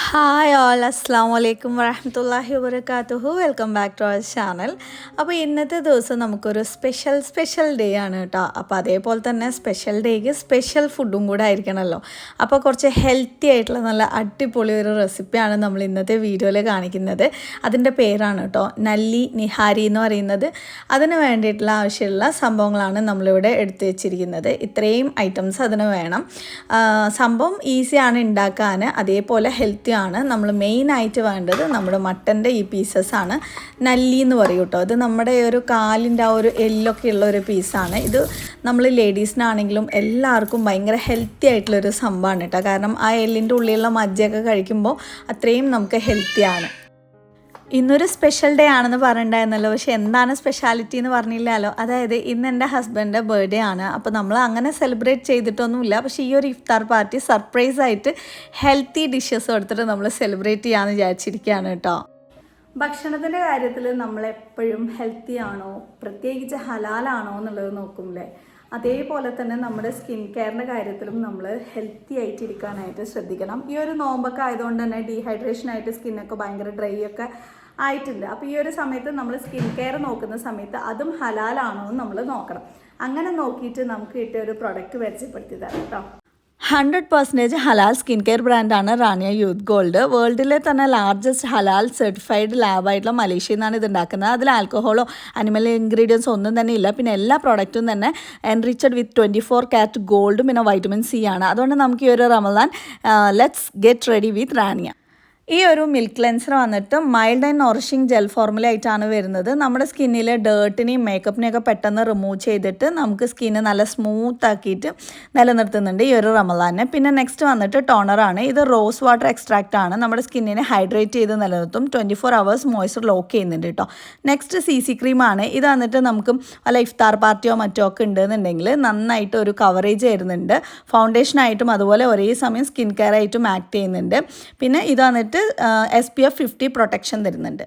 Hi all അസ്സാം വലൈക്കും വറഹമത്തല്ലാഹി വബർക്കാത്തുഹു welcome back to our channel. അപ്പോൾ ഇന്നത്തെ ദിവസം നമുക്കൊരു സ്പെഷ്യൽ ഡേ ആണ് കേട്ടോ. അപ്പോൾ അതേപോലെ തന്നെ സ്പെഷ്യൽ ഡേക്ക് സ്പെഷ്യൽ ഫുഡും കൂടെ ആയിരിക്കണമല്ലോ. അപ്പോൾ കുറച്ച് ഹെൽത്തി ആയിട്ടുള്ള നല്ല അടിപൊളി ഒരു റെസിപ്പിയാണ് നമ്മൾ ഇന്നത്തെ വീഡിയോയിൽ കാണിക്കുന്നത്. അതിൻ്റെ പേരാണ് കേട്ടോ നല്ലി നിഹാരി എന്ന് പറയുന്നത്. അതിന് വേണ്ടിയിട്ടുള്ള ആവശ്യമുള്ള സംഭവങ്ങളാണ് നമ്മളിവിടെ എടുത്തു വെച്ചിരിക്കുന്നത്. ഇത്രയും ഐറ്റംസ് അതിന് വേണം. സംഭവം ഈസിയാണ് ഉണ്ടാക്കാൻ, അതേപോലെ ഹെൽത്തി ആണ്. നമ്മൾ മെയിനായിട്ട് വേണ്ടത് നമ്മുടെ മട്ടൻ്റെ ഈ പീസസ് ആണ്. നല്ലി എന്ന് പറയും കേട്ടോ. ഇത് നമ്മുടെ ഒരു കാലിൻ്റെ ആ ഒരു എല്ലൊക്കെ ഉള്ള ഒരു പീസാണ്. ഇത് നമ്മൾ ലേഡീസിനാണെങ്കിലും എല്ലാവർക്കും ഭയങ്കര ഹെൽത്തി ആയിട്ടുള്ളൊരു സംഭവമാണ് കേട്ടോ. കാരണം ആ എല്ലിൻ്റെ ഉള്ളിലുള്ള മജ്ജയൊക്കെ കഴിക്കുമ്പോൾ അത്രയും നമുക്ക് ഹെൽത്തിയാണ്. ഇന്നൊരു സ്പെഷ്യൽ ഡേ ആണെന്ന് പറഞ്ഞിട്ടുണ്ടായിരുന്നല്ലോ, പക്ഷെ എന്താണ് സ്പെഷ്യാലിറ്റി എന്ന് പറഞ്ഞില്ലല്ലോ. അതായത് ഇന്ന് എൻ്റെ ഹസ്ബൻഡിൻ്റെ ബർത്ത്ഡേ ആണ്. അപ്പോൾ നമ്മൾ അങ്ങനെ സെലിബ്രേറ്റ് ചെയ്തിട്ടൊന്നുമില്ല. പക്ഷേ ഈ ഒരു ഇഫ്താർ പാർട്ടി സർപ്രൈസായിട്ട് ഹെൽത്തി ഡിഷസ് എടുത്തിട്ട് നമ്മൾ സെലിബ്രേറ്റ് ചെയ്യാമെന്ന് വിചാരിച്ചിരിക്കുകയാണ് കേട്ടോ. ഭക്ഷണത്തിൻ്റെ കാര്യത്തിൽ നമ്മളെപ്പോഴും ഹെൽത്തി ആണോ, പ്രത്യേകിച്ച് ഹലാലാണോ എന്നുള്ളത് നോക്കുമല്ലേ. അതേപോലെ തന്നെ നമ്മുടെ സ്കിൻ കെയറിൻ്റെ കാര്യത്തിലും നമ്മൾ ഹെൽത്തി ആയിട്ടിരിക്കാനായിട്ട് ശ്രദ്ധിക്കണം. ഈ ഒരു നോമ്പൊക്കെ ആയതുകൊണ്ട് തന്നെ ഡീഹൈഡ്രേഷനായിട്ട് സ്കിന്നൊക്കെ ഭയങ്കര ഡ്രൈ ഒക്കെ ആയിട്ടുണ്ട്. അപ്പോൾ ഈ ഒരു സമയത്ത് നമ്മൾ സ്കിൻ കെയർ നോക്കുന്ന സമയത്ത് അതും ഹലാലാണോ എന്ന് നമ്മൾ നോക്കണം. അങ്ങനെ നോക്കിയിട്ട് നമുക്ക് കിട്ടിയ ഒരു പ്രൊഡക്റ്റ് പരിചയപ്പെടുത്തി തരാം കേട്ടോ. 100% ഹലാൽ സ്കിൻ കെയർ ബ്രാൻഡാണ് റാനിയ യൂത്ത് ഗോൾഡ്. വേൾഡിലെ തന്നെ ലാർജസ്റ്റ് ഹലാൽ സർട്ടിഫൈഡ് ലാബായിട്ടുള്ള മലേഷ്യയിൽ നിന്നാണ് ഇത് ഉണ്ടാക്കുന്നത്. അതിൽ ആൽക്കഹോളോ അനിമൽ ഇൻഗ്രീഡിയൻസ് ഒന്നും തന്നെ ഇല്ല. പിന്നെ എല്ലാ പ്രോഡക്റ്റും തന്നെ എൻറിച്ചഡ് വിത്ത് 24 കാരറ്റ് ഗോൾഡും പിന്നെ വൈറ്റമിൻ സി ആണ്. അതുകൊണ്ട് നമുക്ക് ഈ ഒരു Ramadan let's get ready with Rania. ഈ ഒരു മിൽക്ക് ക്ലെൻസർ വന്നിട്ട് മൈൽഡ് ആൻഡ് നോറിഷിങ് ജെൽ ഫോർമുല ആയിട്ടാണ് വരുന്നത്. നമ്മുടെ സ്കിന്നിലെ ഡേർട്ടിനെയും മേക്കപ്പിനെയൊക്കെ പെട്ടെന്ന് റിമൂവ് ചെയ്തിട്ട് നമുക്ക് സ്കിന്ന് നല്ല സ്മൂത്ത് ആക്കിയിട്ട് നിലനിർത്തുന്നുണ്ട് ഈ ഒരു റമദാനെ. പിന്നെ നെക്സ്റ്റ് വന്നിട്ട് ടോണറാണ്. ഇത് റോസ് വാട്ടർ എക്സ്ട്രാക്റ്റ് ആണ്. നമ്മുടെ സ്കിന്നിനെ ഹൈഡ്രേറ്റ് ചെയ്ത് നിലനിർത്തും. 24 hours മോയ്സ്ചർ ലോക്ക് ചെയ്യുന്നുണ്ട് കേട്ടോ. നെക്സ്റ്റ് CC ക്രീമാണ്. ഇത് വന്നിട്ട് നമുക്ക് വല്ല ഇഫ്താർ പാർട്ടിയോ മറ്റോ ഒക്കെ ഉണ്ടെന്നുണ്ടെങ്കിൽ നന്നായിട്ട് ഒരു കവറേജ് തരുന്നുണ്ട്. ഫൗണ്ടേഷനായിട്ടും അതുപോലെ ഒരേ സമയം സ്കിൻ കെയർ ആയിട്ടും ആക്ട് ചെയ്യുന്നുണ്ട്. പിന്നെ ഇത് വന്നിട്ട് SPF 50 പ്രൊട്ടക്ഷൻ തരുന്നുണ്ട്.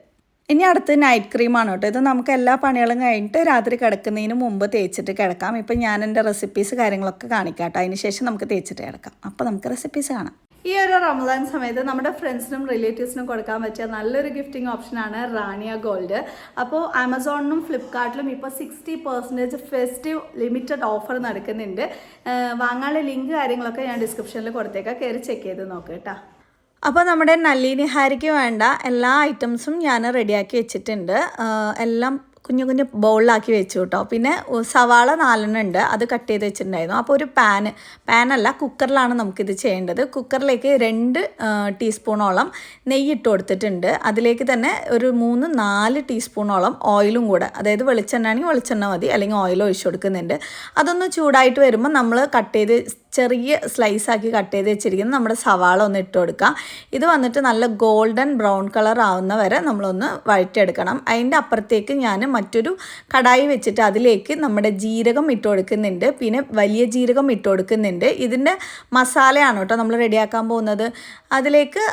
ഇനി അടുത്ത് നൈറ്റ് ക്രീമാണ് കേട്ടോ. ഇത് നമുക്ക് എല്ലാ പണികളും കഴിഞ്ഞിട്ട് രാത്രി കിടക്കുന്നതിന് മുമ്പ് തേച്ചിട്ട് കിടക്കാം. ഇപ്പം ഞാൻ എൻ്റെ റെസിപ്പീസ് കാര്യങ്ങളൊക്കെ കാണിക്കാം കേട്ടോ. അതിന് ശേഷം നമുക്ക് തേച്ചിട്ട് കിടക്കാം. അപ്പോൾ നമുക്ക് റെസിപ്പീസ് കാണാം. ഈ ഒരു റമദാൻ സമയത്ത് നമ്മുടെ ഫ്രണ്ട്സിനും റിലേറ്റീവ്സിനും കൊടുക്കാൻ പറ്റിയ നല്ലൊരു ഗിഫ്റ്റിംഗ് ഓപ്ഷനാണ് റാനിയ ഗോൾഡ്. അപ്പോൾ ആമസോണിനും ഫ്ലിപ്കാർട്ടിലും ഇപ്പോൾ 60% ഫെസ്റ്റീവ് ലിമിറ്റഡ് ഓഫർ നടക്കുന്നുണ്ട്. വാങ്ങാനുള്ള ലിങ്ക് കാര്യങ്ങളൊക്കെ ഞാൻ ഡിസ്ക്രിപ്ഷനിൽ കൊടുത്തേക്കാം. കയറി ചെക്ക് ചെയ്ത് നോക്കാം കേട്ടോ. അപ്പോൾ നമ്മുടെ നല്ലി നിഹാരിക്ക് വേണ്ട എല്ലാ ഐറ്റംസും ഞാൻ റെഡിയാക്കി വെച്ചിട്ടുണ്ട്. എല്ലാം കുഞ്ഞു കുഞ്ഞു ബൗളിലാക്കി വെച്ചു കേട്ടോ. പിന്നെ സവാള 4 ഉണ്ട്, അത് കട്ട് ചെയ്ത് വെച്ചിട്ടുണ്ടായിരുന്നു. അപ്പോൾ ഒരു പാനല്ല കുക്കറിലാണ് നമുക്കിത് ചെയ്യേണ്ടത്. കുക്കറിലേക്ക് 2 ടീസ്പൂണോളം നെയ്യ് ഇട്ട് കൊടുത്തിട്ടുണ്ട്. അതിലേക്ക് തന്നെ ഒരു 3-4 ടീസ്പൂണോളം ഓയിലും കൂടെ, അതായത് വെളിച്ചെണ്ണ ആണെങ്കിൽ വെളിച്ചെണ്ണ മതി, അല്ലെങ്കിൽ ഓയിൽ ഒഴിച്ചു കൊടുക്കുന്നുണ്ട്. അതൊന്ന് ചൂടായിട്ട് വരുമ്പോൾ നമ്മൾ കട്ട് ചെയ്ത് ചെറിയ സ്ലൈസാക്കി കട്ട് ചെയ്ത് വെച്ചിരിക്കുന്നത് നമ്മുടെ സവാള ഒന്ന് ഇട്ട് കൊടുക്കാം. ഇത് വന്നിട്ട് നല്ല ഗോൾഡൻ ബ്രൗൺ കളർ ആവുന്ന വരെ നമ്മളൊന്ന് വഴറ്റിയെടുക്കണം. അതിൻ്റെ അപ്പുറത്തേക്ക് ഞാൻ മറ്റൊരു കടായി വെച്ചിട്ട് അതിലേക്ക് നമ്മുടെ ജീരകം ഇട്ട് കൊടുക്കുന്നുണ്ട്. പിന്നെ വലിയ ജീരകം ഇട്ട് കൊടുക്കുന്നുണ്ട്. ഇതിൻ്റെ മസാലയാണ് കേട്ടോ നമ്മൾ റെഡിയാക്കാൻ പോകുന്നത്. അതിലേക്ക്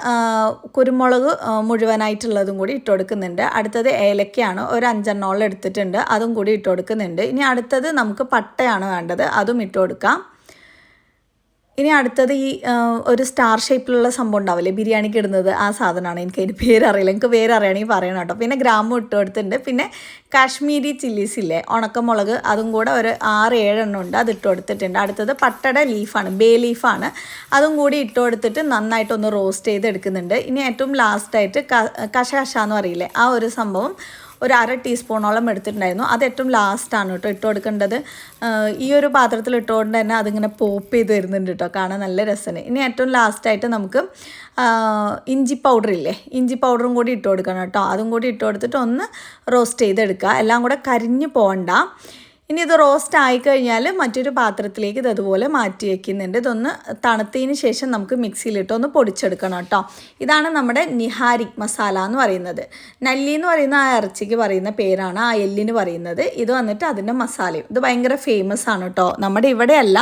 കുരുമുളക് മുഴുവനായിട്ടുള്ളതും കൂടി ഇട്ട് കൊടുക്കുന്നുണ്ട്. അടുത്തത് ഏലക്കയാണ്, ഒരു 5 എടുത്തിട്ടുണ്ട്, അതും കൂടി ഇട്ട് കൊടുക്കുന്നുണ്ട്. ഇനി അടുത്തത് നമുക്ക് പട്ടയാണ് വേണ്ടത്, അതും ഇട്ട് കൊടുക്കാം. ഇനി അടുത്തത് ഈ ഒരു സ്റ്റാർ ഷേപ്പിലുള്ള സംഭവം ഉണ്ടാവില്ലേ ബിരിയാണിക്ക് ഇടുന്നത്, ആ സാധനമാണ്. എനിക്ക് അതിൻ്റെ പേരറിയില്ല, എനിക്ക് പേരറിയണമെങ്കിൽ പറയണം കേട്ടോ. പിന്നെ ഗ്രാമ്പു ഇട്ട് കൊടുത്തിട്ടുണ്ട്. പിന്നെ കാശ്മീരി ചില്ലീസ് ഇല്ലേ, ഉണക്കമുളക്, അതും കൂടെ ഒരു 6-7 ഉണ്ട്, അത് ഇട്ട് കൊടുത്തിട്ടുണ്ട്. അടുത്തത് പട്ടയുടെ ലീഫാണ്, ബേ ലീഫാണ്, അതും കൂടി ഇട്ട് കൊടുത്തിട്ട് നന്നായിട്ടൊന്ന് റോസ്റ്റ് ചെയ്ത് എടുക്കുന്നുണ്ട്. ഇനി ഏറ്റവും ലാസ്റ്റായിട്ട് കശകശ എന്ന് പറയില്ലേ, ആ ഒരു സംഭവം ഒരു 1/2 ടീസ്പൂണോളം എടുത്തിട്ടുണ്ടായിരുന്നു. അത് ഏറ്റവും ലാസ്റ്റാണ് കേട്ടോ ഇട്ട് കൊടുക്കേണ്ടത്. ഈ ഒരു പാത്രത്തിൽ ഇട്ടുകൊണ്ട് തന്നെ അതിങ്ങനെ പോപ്പ് ചെയ്ത് വരുന്നുണ്ട് കേട്ടോ, കാണാൻ നല്ല രസമാണ്. ഇനി ഏറ്റവും ലാസ്റ്റായിട്ട് നമുക്ക് ഇഞ്ചി പൗഡർ ഇല്ലേ, ഇഞ്ചി പൗഡറും കൂടി ഇട്ട് കൊടുക്കണം കേട്ടോ. അതും കൂടി ഇട്ട് കൊടുത്തിട്ട് ഒന്ന് റോസ്റ്റ് ചെയ്തെടുക്കുക. എല്ലാം കൂടെ കരിഞ്ഞു പോകണ്ട. ഇനി ഇത് റോസ്റ്റ് ആയിക്കഴിഞ്ഞാൽ മറ്റൊരു പാത്രത്തിലേക്ക് ഇത് അതുപോലെ മാറ്റി വയ്ക്കുന്നുണ്ട്. ഇതൊന്ന് തണുത്തതിന് ശേഷം നമുക്ക് മിക്സിയിലിട്ട് ഒന്ന് പൊടിച്ചെടുക്കണം കേട്ടോ. ഇതാണ് നമ്മുടെ നിഹാരി മസാല എന്ന് പറയുന്നത്. നല്ലി എന്ന് പറയുന്ന ആ ഇറച്ചിക്ക് പറയുന്ന പേരാണ് ആ എല്ലിന് പറയുന്നത്. ഇത് വന്നിട്ട് അതിൻ്റെ മസാലയും. ഇത് ഭയങ്കര ഫേമസ് ആണ് കേട്ടോ. നമ്മുടെ ഇവിടെയല്ല,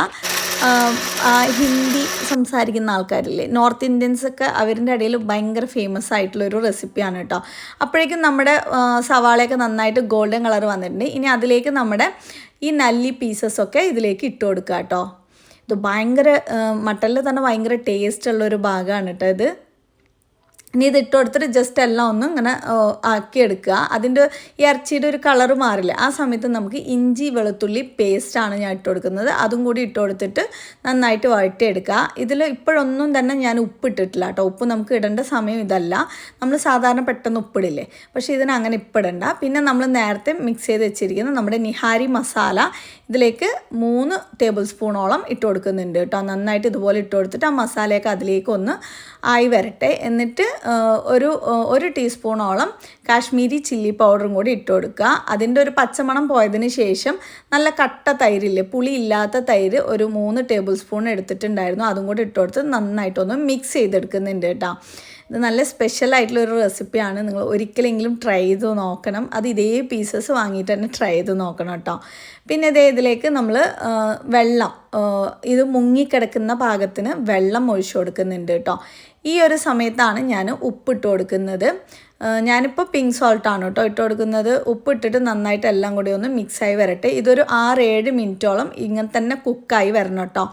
ഹിന്ദി സംസാരിക്കുന്ന ആൾക്കാരില്ലേ, നോർത്ത് ഇന്ത്യൻസൊക്കെ, അവരുടെ ഇടയിൽ ഭയങ്കര ഫേമസ് ആയിട്ടുള്ളൊരു റെസിപ്പിയാണ് കേട്ടോ. അപ്പോഴേക്കും നമ്മുടെ സവാളയൊക്കെ നന്നായിട്ട് ഗോൾഡൻ കളർ വന്നിട്ടുണ്ട്. ഇനി അതിലേക്ക് നമ്മുടെ ഈ നല്ലി പീസസൊക്കെ ഇതിലേക്ക് ഇട്ട് കൊടുക്കുക കേട്ടോ. ഇത് ഭയങ്കര മട്ടനിൽ തന്നെ ഭയങ്കര ടേസ്റ്റ് ഉള്ളൊരു ഭാഗമാണ് കേട്ടോ ഇത്. ഇനി ഇത് ഇട്ട് കൊടുത്തിട്ട് ജസ്റ്റ് എല്ലാം ഒന്ന് ഇങ്ങനെ ആക്കിയെടുക്കുക. അതിൻ്റെ ഈ ഇറച്ചിയുടെ ഒരു കളറ് മാറില്ല. ആ സമയത്ത് നമുക്ക് ഇഞ്ചി വെളുത്തുള്ളി പേസ്റ്റാണ് ഞാൻ ഇട്ട് കൊടുക്കുന്നത്. അതും കൂടി ഇട്ട് കൊടുത്തിട്ട് നന്നായിട്ട് വഴറ്റിയെടുക്കുക. ഇതിൽ ഇപ്പോഴൊന്നും തന്നെ ഞാൻ ഉപ്പ് ഇട്ടിട്ടില്ല കേട്ടോ. ഉപ്പ് നമുക്ക് ഇടേണ്ട സമയം ഇതല്ല. നമ്മൾ സാധാരണ പെട്ടെന്ന് ഉപ്പിടില്ലേ, പക്ഷേ ഇതിന് അങ്ങനെ ഇപ്പിടണ്ട. പിന്നെ നമ്മൾ നേരത്തെ മിക്സ് ചെയ്ത് വെച്ചിരിക്കുന്ന നമ്മുടെ നിഹാരി മസാല ഇതിലേക്ക് 3 ടേബിൾ സ്പൂണോളം ഇട്ട് കൊടുക്കുന്നുണ്ട് കേട്ടോ. നന്നായിട്ട് ഇതുപോലെ ഇട്ട് കൊടുത്തിട്ട് ആ മസാലയൊക്കെ അതിലേക്ക് ഒന്ന് ആയി വരട്ടെ. എന്നിട്ട് ഒരു ടീസ്പൂണോളം കാശ്മീരി ചില്ലി പൗഡറും കൂടി ഇട്ട് കൊടുക്കുക. അതിൻ്റെ ഒരു പച്ചമണം പോയതിന് ശേഷം നല്ല കട്ട തൈരില്ലേ, പുളി ഇല്ലാത്ത തൈര് ഒരു 3 ടേബിൾ സ്പൂൺ എടുത്തിട്ടുണ്ടായിരുന്നു. അതും കൂടി ഇട്ട് കൊടുത്ത് നന്നായിട്ടൊന്ന് മിക്സ് ചെയ്തെടുക്കുന്നുണ്ട് കേട്ടോ. ഇത് നല്ല സ്പെഷ്യലായിട്ടുള്ളൊരു റെസിപ്പിയാണ്. നിങ്ങൾ ഒരിക്കലെങ്കിലും ട്രൈ ചെയ്ത് നോക്കണം. അത് ഇതേ പീസസ് വാങ്ങിയിട്ട് തന്നെ ട്രൈ ചെയ്ത് നോക്കണം കേട്ടോ. പിന്നെ ഇതിലേക്ക് നമ്മൾ വെള്ളം, ഇത് മുങ്ങിക്കിടക്കുന്ന പാകത്തിന് വെള്ളം ഒഴിച്ചു കൊടുക്കുന്നുണ്ട് കേട്ടോ. ഈ ഒരു സമയത്താണ് ഞാൻ ഉപ്പിട്ട് കൊടുക്കുന്നത്. ഞാനിപ്പോൾ പിങ്ക് സോൾട്ടാണ് കേട്ടോ ഇട്ട് കൊടുക്കുന്നത്. ഉപ്പിട്ടിട്ട് നന്നായിട്ട് എല്ലാം കൂടി ഒന്ന് മിക്സായി വരട്ടെ. ഇതൊരു 6-7 മിനിറ്റോളം ഇങ്ങനെ തന്നെ കുക്കായി വരണം കേട്ടോ.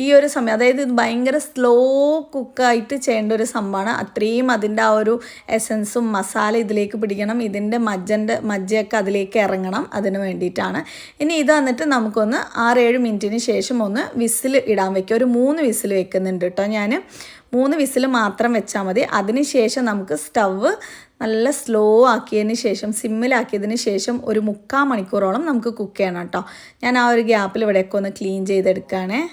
ഈ ഒരു സമയം, അതായത് ഇത് ഭയങ്കര സ്ലോ കുക്കായിട്ട് ചെയ്യേണ്ട ഒരു സംഭവമാണ്. അത്രയും അതിൻ്റെ ആ ഒരു എസൻസും മസാല ഇതിലേക്ക് പിടിക്കണം, ഇതിൻ്റെ മജ്ജയൊക്കെ അതിലേക്ക് ഇറങ്ങണം. അതിന് വേണ്ടിയിട്ടാണ്. ഇനി ഇത് വന്നിട്ട് നമുക്കൊന്ന് 6-7 മിനിറ്റിന് ശേഷം ഒന്ന് വിസിൽ ഇടാൻ വയ്ക്കുക. ഒരു 3 വിസിൽ വെക്കുന്നുണ്ട് കേട്ടോ. ഞാൻ 3 വിസിൽ മാത്രം വെച്ചാൽ മതി. അതിന് ശേഷം നമുക്ക് സ്റ്റവ് നല്ല സ്ലോ ആക്കിയതിന് ശേഷം, സിമ്മിലാക്കിയതിന് ശേഷം ഒരു 3/4 മണിക്കൂറോളം നമുക്ക് കുക്ക് ചെയ്യണം കേട്ടോ. ഞാൻ ആ ഒരു ഗ്യാപ്പിൽ ഇവിടെയൊക്കെ ഒന്ന് ക്ലീൻ ചെയ്തെടുക്കുകയാണേ.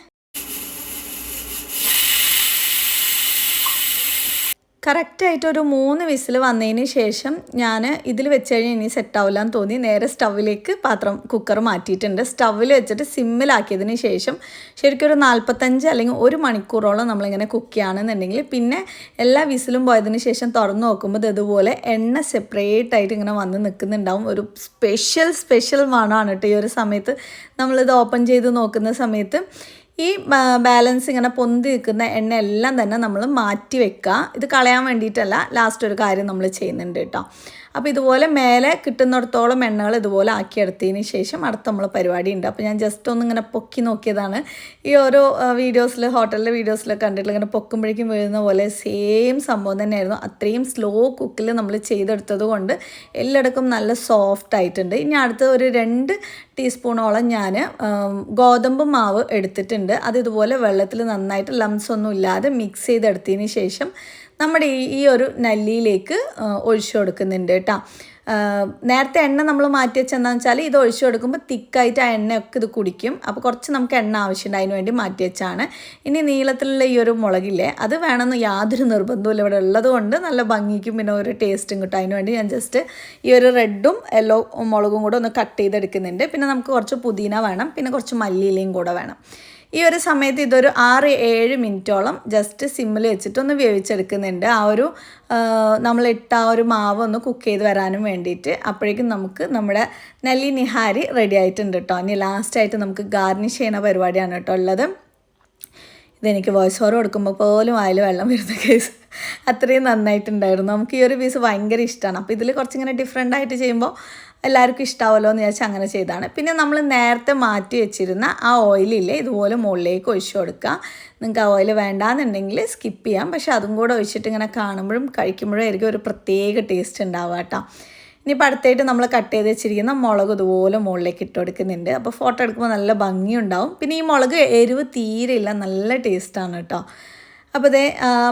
കറക്റ്റായിട്ടൊരു 3 വിസിൽ വന്നതിന് ശേഷം ഞാൻ ഇതിൽ വെച്ച് കഴിഞ്ഞാൽ ഇനി സെറ്റാവില്ല എന്ന് തോന്നി നേരെ സ്റ്റവിലേക്ക് കുക്കർ മാറ്റിയിട്ടുണ്ട്. സ്റ്റവിൽ വെച്ചിട്ട് സിമ്മിലാക്കിയതിന് ശേഷം ശരിക്കും ഒരു 45 അല്ലെങ്കിൽ 1 മണിക്കൂറോളം നമ്മളിങ്ങനെ കുക്ക് ചെയ്യുകയാണെന്നുണ്ടെങ്കിൽ പിന്നെ എല്ലാ വിസിലും പോയതിന് ശേഷം തുറന്ന് നോക്കുമ്പോൾ ഇതുപോലെ എണ്ണ സെപ്പറേറ്റ് ആയിട്ട് ഇങ്ങനെ വന്ന് നിൽക്കുന്നുണ്ടാവും. ഒരു സ്പെഷ്യൽ മണമാണ് കേട്ടോ ഈ ഒരു സമയത്ത്. നമ്മളിത് ഓപ്പൺ ചെയ്ത് നോക്കുന്ന സമയത്ത് ഈ ബാലൻസ് ഇങ്ങനെ പൊന്തി നിൽക്കുന്ന എണ്ണ എല്ലാം തന്നെ നമ്മൾ മാറ്റി വെക്കുക. ഇത് കളയാൻ വേണ്ടിയിട്ടല്ല, ലാസ്റ്റ് ഒരു കാര്യം നമ്മൾ ചെയ്യുന്നുണ്ട് കേട്ടോ. അപ്പോൾ ഇതുപോലെ മേലെ കിട്ടുന്നിടത്തോളം എണ്ണകൾ ഇതുപോലെ ആക്കിയെടുത്തതിന് ശേഷം അടുത്ത നമ്മൾ പരിപാടി ഉണ്ട്. അപ്പോൾ ഞാൻ ജസ്റ്റ് ഒന്ന് ഇങ്ങനെ പൊക്കി നോക്കിയതാണ്. ഈ ഓരോ വീഡിയോസിൽ, ഹോട്ടലിലെ വീഡിയോസിലൊക്കെ കണ്ടിട്ട് ഇങ്ങനെ പൊക്കുമ്പോഴേക്കും വീഴുന്ന പോലെ സെയിം സംഭവം തന്നെയായിരുന്നു. അത്രയും സ്ലോ കുക്കിൽ നമ്മൾ ചെയ്തെടുത്തത് കൊണ്ട് എല്ലായിടക്കും നല്ല സോഫ്റ്റ് ആയിട്ടുണ്ട്. ഇനി അടുത്ത ഒരു 2 ടീസ്പൂണോളം ഞാൻ ഗോതമ്പ് മാവ് എടുത്തിട്ടുണ്ട്. അത് ഇതുപോലെ വെള്ളത്തിൽ നന്നായിട്ട് ലംസ് ഒന്നും ഇല്ലാതെ മിക്സ് ചെയ്തെടുത്തതിന് ശേഷം നമ്മുടെ ഈ ഒരു നല്ലിയിലേക്ക് ഒഴിച്ചു കൊടുക്കുന്നുണ്ട് കേട്ടോ. നേരത്തെ എണ്ണ നമ്മൾ മാറ്റി വെച്ചെന്താണെന്ന് വെച്ചാൽ ഇത് ഒഴിച്ചു കൊടുക്കുമ്പോൾ തിക്കായിട്ട് ആ എണ്ണയൊക്കെ ഇത് കുടിക്കും. അപ്പോൾ കുറച്ച് നമുക്ക് എണ്ണ ആവശ്യമുണ്ട്, അതിന് വേണ്ടി മാറ്റി വെച്ചാണ്. ഇനി നീളത്തിലുള്ള ഈ ഒരു മുളകില്ലേ, അത് വേണമെന്ന് യാതൊരു നിർബന്ധമില്ല. ഇവിടെ ഉള്ളത് കൊണ്ട് നല്ല ഭംഗിക്കും പിന്നെ ഒരു ടേസ്റ്റും കിട്ടും. അതിന് വേണ്ടി ഞാൻ ജസ്റ്റ് ഈ ഒരു റെഡും യെല്ലോ മുളകും കൂടെ ഒന്ന് കട്ട് ചെയ്തെടുക്കുന്നുണ്ട്. പിന്നെ നമുക്ക് കുറച്ച് പുതിന വേണം, പിന്നെ കുറച്ച് മല്ലിയിലയും കൂടെ വേണം. ഈ ഒരു സമയത്ത് ഇതൊരു 6-7 മിനിറ്റോളം ജസ്റ്റ് സിമ്മിൽ വെച്ചിട്ടൊന്ന് വേവിച്ചെടുക്കുന്നുണ്ട്. ആ ഒരു നമ്മളിട്ട ആ ഒരു മാവ് ഒന്ന് കുക്ക് ചെയ്ത് വരാനും വേണ്ടിയിട്ട്. അപ്പോഴേക്കും നമുക്ക് നമ്മുടെ നെല്ലി നിഹാരി റെഡി ആയിട്ടുണ്ട് കേട്ടോ. ഇനി ലാസ്റ്റായിട്ട് നമുക്ക് ഗാർണിഷ് ചെയ്യുന്ന പരിപാടിയാണ് കേട്ടോ ഉള്ളത്. ഇതെനിക്ക് വോയിസ് ഓവർ കൊടുക്കുമ്പോൾ പോലും അതിൽ വെള്ളം വരുന്ന കേസ്, അത്രയും നന്നായിട്ടുണ്ടായിരുന്നു. നമുക്ക് ഈ ഒരു പീസ് ഭയങ്കര ഇഷ്ടമാണ്. അപ്പോൾ ഇതിൽ കുറച്ചിങ്ങനെ ഡിഫറെൻ്റ് ആയിട്ട് ചെയ്യുമ്പോൾ എല്ലാവർക്കും ഇഷ്ടമാവുമല്ലോ എന്ന് വിചാരിച്ച് അങ്ങനെ ചെയ്തതാണ്. പിന്നെ നമ്മൾ നേരത്തെ മാറ്റി വെച്ചിരുന്ന ആ ഓയിലില്ലേ, ഇതുപോലെ മുകളിലേക്ക് ഒഴിച്ചു കൊടുക്കുക. നിങ്ങൾക്ക് ആ ഓയിൽ വേണ്ടാന്നുണ്ടെങ്കിൽ സ്കിപ്പ് ചെയ്യാം. പക്ഷേ അതും കൂടെ ഒഴിച്ചിട്ട് ഇങ്ങനെ കാണുമ്പോഴും കഴിക്കുമ്പോഴും ആയിരിക്കും ഒരു പ്രത്യേക ടേസ്റ്റ് ഉണ്ടാവുക കേട്ടോ. ഇനിയിപ്പോൾ അടുത്തായിട്ട് നമ്മൾ കട്ട് ചെയ്ത് വെച്ചിരിക്കുന്ന മുളക് ഇതുപോലെ മുകളിലേക്ക് ഇട്ട് കൊടുക്കുന്നുണ്ട്. അപ്പോൾ ഫോട്ടോ എടുക്കുമ്പോൾ നല്ല ഭംഗിയുണ്ടാവും. പിന്നെ ഈ മുളക് എരിവ് തീരെയില്ല, നല്ല ടേസ്റ്റാണ് കേട്ടോ. അപ്പോൾ ഇതേ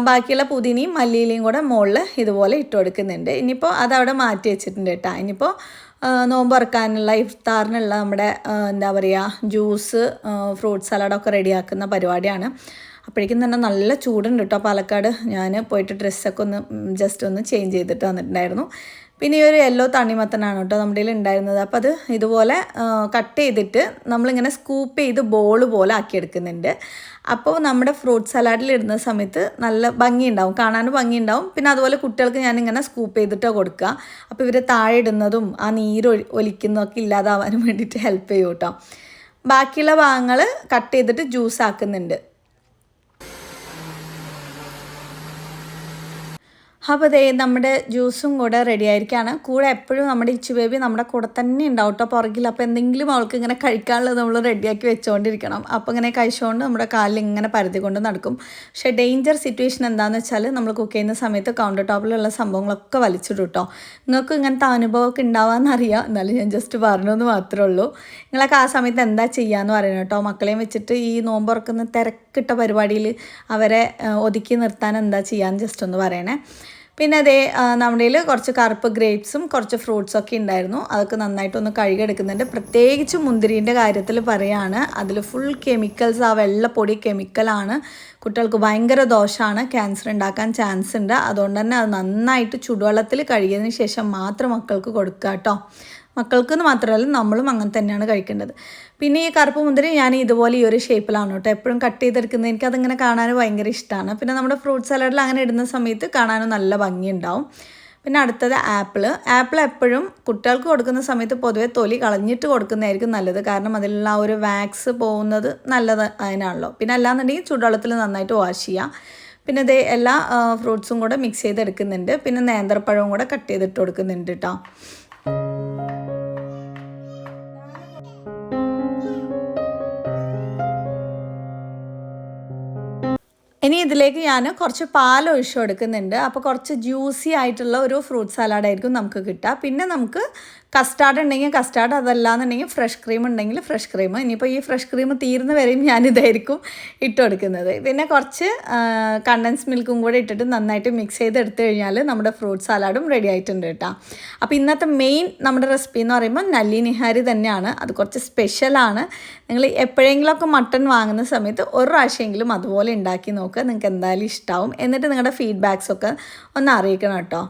ബാക്കിയുള്ള പുതിനയും മല്ലിയിലയും കൂടെ മുകളിൽ ഇതുപോലെ ഇട്ട് കൊടുക്കുന്നുണ്ട്. ഇനിയിപ്പോൾ അതവിടെ മാറ്റി വെച്ചിട്ടുണ്ട് കേട്ടോ. ഇനിയിപ്പോൾ നോമ്പ് തുറക്കാനുള്ള ഇഫ്താറിനുള്ള നമ്മുടെ എന്താ പറയുക ജ്യൂസ്, ഫ്രൂട്ട് സലാഡൊക്കെ റെഡിയാക്കുന്ന പരിപാടിയാണ്. അപ്പോഴേക്കും തന്നെ നല്ല ചൂടുണ്ട് കേട്ടോ പാലക്കാട്. ഞാൻ പോയിട്ട് ഡ്രസ്സൊക്കെ ഒന്ന് ജസ്റ്റ് ഒന്ന് ചേഞ്ച് ചെയ്തിട്ട് വന്നിട്ടുണ്ടായിരുന്നു. പിന്നെ ഈ ഒരു യെല്ലോ തണ്ണിമത്തനാണ് കേട്ടോ നമ്മുടെ കയ്യിൽ ഉണ്ടായിരുന്നത്. അപ്പോൾ അത് ഇതുപോലെ കട്ട് ചെയ്തിട്ട് നമ്മളിങ്ങനെ സ്കൂപ്പ് ചെയ്ത് ബോൾ പോലെ ആക്കിയെടുക്കുന്നുണ്ട്. അപ്പോൾ നമ്മുടെ ഫ്രൂട്ട് സലാഡിൽ ഇടുന്ന സമയത്ത് നല്ല ഭംഗിയുണ്ടാവും, കാണാനും ഭംഗിയുണ്ടാവും. പിന്നെ അതുപോലെ കുട്ടികൾക്ക് ഞാനിങ്ങനെ സ്കൂപ്പ് ചെയ്തിട്ട് കൊടുക്കുക. അപ്പോൾ ഇവർ താഴെ ഇടുന്നതും ആ നീര് ഒലിക്കുന്നതൊക്കെ ഇല്ലാതാവാനും വേണ്ടിയിട്ട് ഹെൽപ്പ് ചെയ്യും കേട്ടോ. ബാക്കിയുള്ള ഭാഗങ്ങൾ കട്ട് ചെയ്തിട്ട് ജ്യൂസ് ആക്കുന്നുണ്ട്. അപ്പോൾ ദേ നമ്മുടെ ജ്യൂസും കൂടെ റെഡി ആയിരിക്കുകയാണ്. കൂടെ എപ്പോഴും നമ്മുടെ ഇച്ചു ബേബി നമ്മുടെ കൂടെ തന്നെ ഉണ്ടാവും കേട്ടോ പുറകിൽ. അപ്പോൾ എന്തെങ്കിലും അവൾക്ക് ഇങ്ങനെ കഴിക്കാനുള്ളത് നമ്മൾ റെഡിയാക്കി വെച്ചുകൊണ്ടിരിക്കണം. അപ്പോൾ ഇങ്ങനെ കഴിച്ചുകൊണ്ട് നമ്മുടെ കാലിൽ ഇങ്ങനെ പരതി കൊണ്ട് നടക്കും. പക്ഷേ ഡേഞ്ചർ സിറ്റുവേഷൻ എന്താണെന്ന് വെച്ചാൽ നമ്മൾ കുക്ക് ചെയ്യുന്ന സമയത്ത് കൗണ്ടർ ടോപ്പിലുള്ള സംഭവങ്ങളൊക്കെ വലിച്ചിടും കേട്ടോ. നിങ്ങൾക്ക് ഇങ്ങനത്തെ അനുഭവമൊക്കെ ഉണ്ടാവാമെന്നറിയാം, എന്നാലും ഞാൻ ജസ്റ്റ് പറഞ്ഞതെന്ന് മാത്രമേ ഉള്ളൂ. നിങ്ങളൊക്കെ ആ സമയത്ത് എന്താ ചെയ്യാമെന്ന് പറയണം കേട്ടോ. മക്കളെയും വെച്ചിട്ട് ഈ നോമ്പ് തുറക്കുന്ന തിരക്കിട്ട പരിപാടിയിൽ അവരെ ഒതുക്കി നിർത്താൻ എന്താ ചെയ്യാമെന്ന് ജസ്റ്റ് ഒന്ന് പറയണേ. പിന്നെ അതേ നമ്മുടെ കയ്യിൽ കുറച്ച് കറുപ്പ് ഗ്രേപ്സും കുറച്ച് ഫ്രൂട്ട്സൊക്കെ ഉണ്ടായിരുന്നു. അതൊക്കെ നന്നായിട്ടൊന്ന് കഴുകിയെടുക്കുന്നുണ്ട്. പ്രത്യേകിച്ച് മുന്തിരീൻ്റെ കാര്യത്തിൽ പറയുകയാണ്, അതിൽ ഫുൾ കെമിക്കൽസ്, ആ വെള്ളപ്പൊടി കെമിക്കലാണ്. കുട്ടികൾക്ക് ഭയങ്കര ദോഷമാണ്, ക്യാൻസർ ഉണ്ടാക്കാൻ ചാൻസ് ഉണ്ട്. അതുകൊണ്ട് തന്നെ അത് നന്നായിട്ട് ചുടുവെള്ളത്തിൽ കഴുകിയതിന് ശേഷം മാത്രം മക്കൾക്ക് കൊടുക്കുക കേട്ടോ. മക്കൾക്കെന്ന് മാത്രമല്ല നമ്മളും അങ്ങനെ തന്നെയാണ് കഴിക്കേണ്ടത്. പിന്നെ ഈ കറുപ്പ് മുന്തിരി ഞാൻ ഇതുപോലെ ഈ ഒരു ഷേപ്പിലാണ് കേട്ടോ എപ്പോഴും കട്ട് ചെയ്തെടുക്കുന്നത്. എനിക്കതിങ്ങനെ കാണാൻ ഭയങ്കര ഇഷ്ടമാണ്. പിന്നെ നമ്മുടെ ഫ്രൂട്ട് സലാഡിൽ അങ്ങനെ ഇടുന്ന സമയത്ത് കാണാനും നല്ല ഭംഗിയുണ്ടാവും. പിന്നെ അടുത്തത് ആപ്പിൾ എപ്പോഴും കുട്ടികൾക്ക് കൊടുക്കുന്ന സമയത്ത് പൊതുവെ തൊലി കളഞ്ഞിട്ട് കൊടുക്കുന്നതായിരിക്കും നല്ലത്. കാരണം അതിലുള്ള ആ ഒരു വാക്സ് പോകുന്നത് നല്ലത് അതിനാണല്ലോ. പിന്നെ അല്ലാന്നുണ്ടെങ്കിൽ ചൂടുവെള്ളത്തിൽ നന്നായിട്ട് വാഷ് ചെയ്യുക. പിന്നെ ഇത് എല്ലാ ഫ്രൂട്ട്സും കൂടെ മിക്സ് ചെയ്തെടുക്കുന്നുണ്ട്. പിന്നെ നേന്ത്രപ്പഴവും കൂടെ കട്ട് ചെയ്തിട്ട് കൊടുക്കുന്നുണ്ട് കേട്ടോ. ഇനി ഇതിലേക്ക് ഞാൻ കുറച്ച് പാൽ ഒഴിച്ചു കൊടുക്കുന്നുണ്ട്. അപ്പോൾ കുറച്ച് ജ്യൂസി ആയിട്ടുള്ള ഒരു ഫ്രൂട്ട് സലാഡായിരിക്കും നമുക്ക് കിട്ടുക. പിന്നെ നമുക്ക് കസ്റ്റാർഡ് ഉണ്ടെങ്കിൽ കസ്റ്റാർഡ്, അതല്ലാന്നുണ്ടെങ്കിൽ ഫ്രഷ് ക്രീം ഉണ്ടെങ്കിൽ ഫ്രഷ് ക്രീം. ഇനിയിപ്പോൾ ഈ ഫ്രഷ് ക്രീം തീരുന്ന വരെയും ഞാനിതായിരിക്കും ഇട്ട് കൊടുക്കുന്നത്. പിന്നെ കുറച്ച് കണ്ടൻസ് മിൽക്കും കൂടെ ഇട്ടിട്ട് നന്നായിട്ട് മിക്സ് ചെയ്തെടുത്ത് കഴിഞ്ഞാൽ നമ്മുടെ ഫ്രൂട്ട് സലാഡും റെഡി ആയിട്ടുണ്ട് കേട്ടോ. അപ്പോൾ ഇന്നത്തെ മെയിൻ നമ്മുടെ റെസിപ്പി എന്ന് പറയുമ്പോൾ നല്ലി നിഹാരി തന്നെയാണ്. അത് കുറച്ച് സ്പെഷ്യലാണ്. നിങ്ങൾ എപ്പോഴെങ്കിലുമൊക്കെ മട്ടൺ വാങ്ങുന്ന സമയത്ത് ഒരു പ്രാവശ്യമെങ്കിലും അതുപോലെ ഉണ്ടാക്കി നോക്കുക. നിങ്ങൾക്ക് എന്തായാലും ഇഷ്ടമാവും. എന്നിട്ട് നിങ്ങളുടെ ഫീഡ്ബാക്സൊക്കെ ഒന്ന് അറിയിക്കണം കേട്ടോ.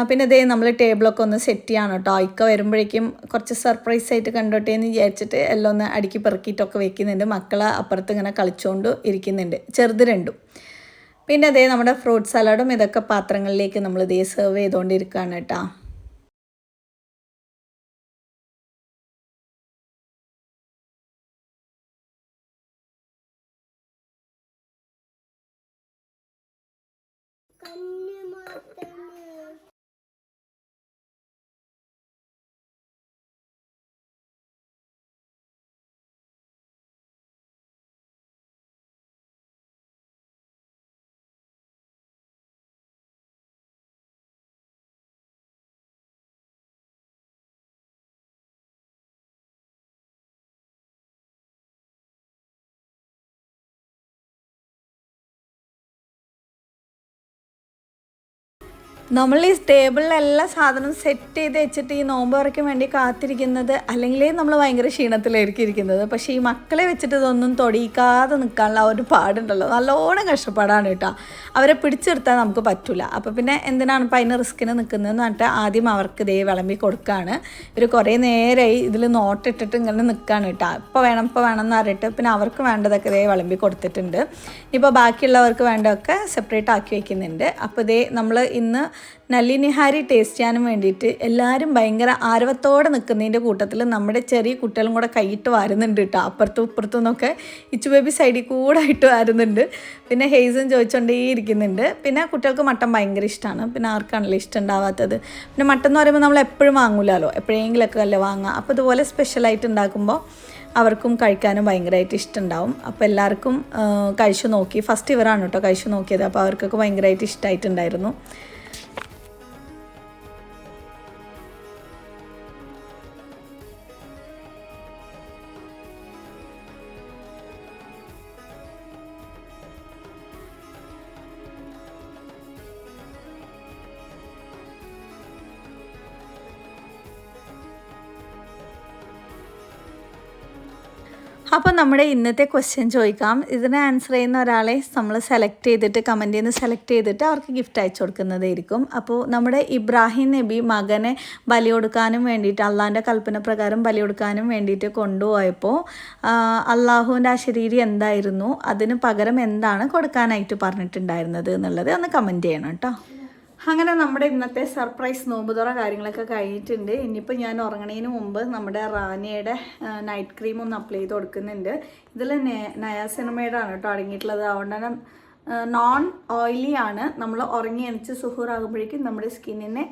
പിന്നെ ഇതേ നമ്മൾ ടേബിളൊക്കെ ഒന്ന് സെറ്റ് ചെയ്യണം കേട്ടോ. ഇക്ക വരുമ്പോഴേക്കും കുറച്ച് സർപ്രൈസ് ആയിട്ട് കണ്ടോട്ടെ എന്ന് വിചാരിച്ചിട്ട് എല്ലാം ഒന്ന് അടുക്കി പെറുക്കിയിട്ടൊക്കെ വെക്കുന്നുണ്ട്. മക്കളെ അപ്പുറത്ത് ഇങ്ങനെ കളിച്ചുകൊണ്ട് ഇരിക്കുന്നുണ്ട്, ചെറുത് രണ്ടും. പിന്നെ അതേ നമ്മുടെ ഫ്രൂട്ട് സലാഡും ഇതൊക്കെ പാത്രങ്ങളിലേക്ക് നമ്മൾ ഇതേ സെർവ് ചെയ്തുകൊണ്ടിരിക്കുകയാണ് കേട്ടോ. നമ്മൾ ഈ ടേബിളിൽ എല്ലാ സാധനവും സെറ്റ് ചെയ്ത് വെച്ചിട്ട് ഈ നോമ്പ് തുറയ്ക്കാൻ വേണ്ടി കാത്തിരിക്കുന്നത്, അല്ലെങ്കിൽ നമ്മൾ ഭയങ്കര ക്ഷീണത്തിലായിരിക്കും ഇരിക്കുന്നത്. പക്ഷേ ഈ മക്കളെ വെച്ചിട്ട് ഇതൊന്നും തൊടിയിക്കാതെ നിൽക്കാനുള്ള ആ ഒരു പാടുണ്ടല്ലോ, നല്ലോണം കഷ്ടപ്പാടാണ് കേട്ടോ. അവരെ പിടിച്ചെടുത്താൽ നമുക്ക് പറ്റില്ല. അപ്പോൾ പിന്നെ എന്തിനാണ് ഇപ്പോൾ അതിന് റിസ്കിന് നിൽക്കുന്നതെന്ന് പറഞ്ഞിട്ട് ആദ്യം അവർക്ക് ഇതേ വിളമ്പി കൊടുക്കുകയാണ്. ഇവർ കുറേ നേരമായി ഇതിൽ നോട്ടിട്ടിട്ട് ഇങ്ങനെ നിൽക്കുകയാണ് കേട്ടോ. ഇപ്പോൾ വേണം എന്ന് പറഞ്ഞിട്ട് പിന്നെ അവർക്ക് വേണ്ടതൊക്കെ ഇതേ വിളമ്പി കൊടുത്തിട്ടുണ്ട്. ഇപ്പോൾ ബാക്കിയുള്ളവർക്ക് വേണ്ടതൊക്കെ സെപ്പറേറ്റ് ആക്കി വയ്ക്കുന്നുണ്ട്. അപ്പോൾ ഇതേ നമ്മൾ ഇന്ന് നല്ലി നിഹാരി ടേസ്റ്റ് ചെയ്യാനും വേണ്ടിയിട്ട് എല്ലാവരും ഭയങ്കര ആരവത്തോടെ നിൽക്കുന്നതിൻ്റെ കൂട്ടത്തിൽ നമ്മുടെ ചെറിയ കുട്ടികളും കൂടെ കൈയിട്ട് വാരുന്നുണ്ട് കേട്ടോ. അപ്പുറത്തും ഇപ്പുറത്തും നിന്നൊക്കെ ഇച്ചു ബേബി സൈഡിൽ കൂടെ ആയിട്ട് വാരുന്നുണ്ട്. പിന്നെ ഹെയ്സും ചോദിച്ചുകൊണ്ടേ ഇരിക്കുന്നുണ്ട്. പിന്നെ കുട്ടികൾക്ക് മട്ടൻ ഭയങ്കര ഇഷ്ടമാണ്. പിന്നെ ആർക്കാണല്ലോ ഇഷ്ടം ഉണ്ടാവാത്തത്. പിന്നെ മട്ടൻ എന്ന് പറയുമ്പോൾ നമ്മൾ എപ്പോഴും വാങ്ങൂലല്ലോ, എപ്പോഴെങ്കിലൊക്കെ അല്ലേ വാങ്ങുക. അപ്പോൾ ഇതുപോലെ സ്പെഷ്യലായിട്ട് ഉണ്ടാക്കുമ്പോൾ അവർക്കും കഴിക്കാനും ഭയങ്കരമായിട്ട് ഇഷ്ടമുണ്ടാവും. അപ്പോൾ എല്ലാവർക്കും കഴിച്ചു നോക്കി. ഫസ്റ്റ് ഇവരാണ് കേട്ടോ കഴിച്ചു നോക്കിയത്. അപ്പോൾ അവർക്കൊക്കെ ഭയങ്കരമായിട്ട് ഇഷ്ടമായിട്ടുണ്ടായിരുന്നു. അപ്പോൾ നമ്മുടെ ഇന്നത്തെ ക്വസ്റ്റ്യൻ ചോദിക്കാം. ഇതിന് ആൻസർ ചെയ്യുന്ന ഒരാളെ നമ്മൾ സെലക്ട് ചെയ്തിട്ട് കമൻറ്റിൽ നിന്ന് സെലക്ട് ചെയ്തിട്ട് അവർക്ക് ഗിഫ്റ്റ് അയച്ചു കൊടുക്കുന്നതായിരിക്കും. അപ്പോൾ നമ്മുടെ ഇബ്രാഹിം നബി മകനെ ബലി കൊടുക്കാനും വേണ്ടിയിട്ട്, അള്ളാഹിൻ്റെ കൽപ്പന പ്രകാരം ബലി കൊടുക്കാനും വേണ്ടിയിട്ട് കൊണ്ടുപോയപ്പോൾ അള്ളാഹുവിൻ്റെ ആ ശരീരം എന്തായിരുന്നു, അതിന് പകരം എന്താണ് കൊടുക്കാനായിട്ട് പറഞ്ഞിട്ടുണ്ടായിരുന്നത് എന്നുള്ളത് ഒന്ന് കമൻറ്റ് ചെയ്യണം കേട്ടോ. അങ്ങനെ നമ്മുടെ ഇന്നത്തെ സർപ്രൈസ് നോമ്പുതുറ കാര്യങ്ങളൊക്കെ കഴിഞ്ഞിട്ടുണ്ട്. ഇനിയിപ്പോൾ ഞാൻ ഉറങ്ങണതിന് മുമ്പ് നമ്മുടെ റാനിയുടെ നൈറ്റ് ക്രീം ഒന്ന് അപ്ലൈ ചെയ്ത് കൊടുക്കുന്നുണ്ട്. ഇതിൽ നയാസിനമൈഡാണ് കേട്ടോ അടങ്ങിയിട്ടുള്ളത്. അതുകൊണ്ട് തന്നെ നോൺ ഓയിലി ആണ്. നമ്മൾ ഉറങ്ങി എണിച്ച് സുഹൂറാകുമ്പോഴേക്കും നമ്മുടെ സ്കിന്നിനെ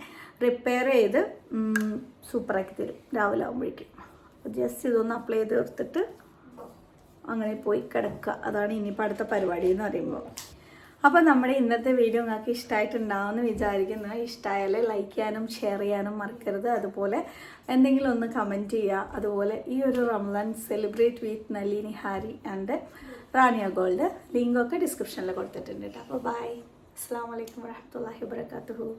റിപ്പയർ ചെയ്ത് സൂപ്പറാക്കി തരും രാവിലെ ആകുമ്പോഴേക്കും. അപ്പോൾ ജസ്റ്റ് ഇതൊന്ന് അപ്ലൈ ചെയ്ത് തീർത്തിട്ട് അങ്ങനെ പോയി കിടക്കുക. അതാണ് ഇനിയിപ്പോൾ അടുത്ത പരിപാടി എന്ന് പറയുമ്പോൾ. അപ്പോൾ നമ്മുടെ ഇന്നത്തെ വീഡിയോ നിങ്ങൾക്ക് ഇഷ്ടമായിട്ടുണ്ടാവുമെന്ന് വിചാരിക്കുന്നു. ഇഷ്ടമായാൽ ലൈക്ക് ചെയ്യാനും ഷെയർ ചെയ്യാനും മറക്കരുത്. അതുപോലെ എന്തെങ്കിലും ഒന്ന് കമൻറ്റ് ചെയ്യുക. അതുപോലെ ഈ ഒരു Ramzan celebrate with Nalini Harry and Rania gold ലിങ്കൊക്കെ ഡിസ്ക്രിപ്ഷനിൽ കൊടുത്തിട്ടുണ്ട് കേട്ടോ. അപ്പോൾ ബൈ. അസ്സലാമു അലൈക്കും വറഹ്മത്തുള്ളാഹി വബറകാതുഹു.